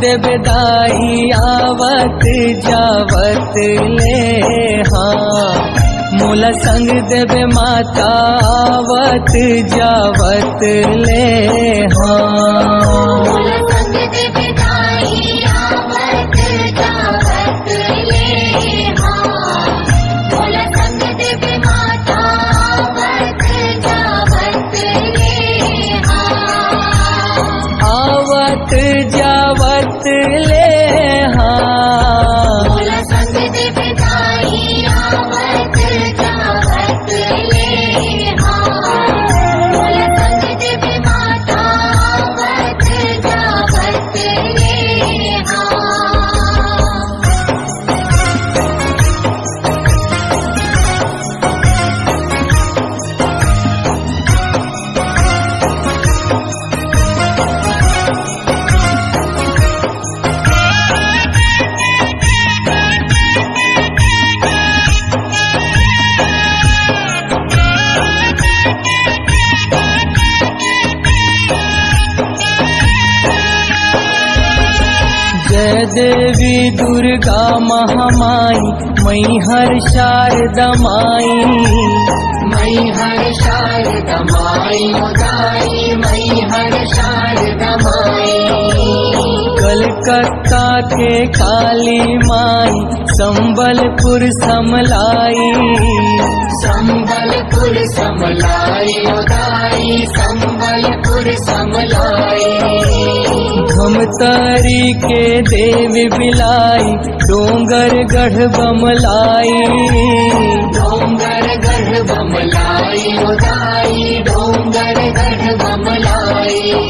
देवदाई आवत जावत ले हाँ। मोला संग देवे माता आवत जावत ले हाँ। मोला संग देवदाई आवत जावत ले हाँ। मोला संग देवे माता आवत जावत ले हाँ। आवत जावत ले हाँ। मोला संग देवदाई आवत जावत ले हाँ। मोला संग देवे माता आवत जावत ले हाँ। जय देवी दुर्गा महामाई मैहर शारदा माई। मैहर शारदा माई उदाई मैहर शारदा माई। कलकत्ता के काली माई संबलपुर समलाई। संबलपुर समलाई उदाई संबलपुर समलाई। धमतरी के देवी बिलाई डोंगर गढ़ बमलाई। डोंगर गढ़ बमलाई उदाई डोंगर गढ़ बमलाई।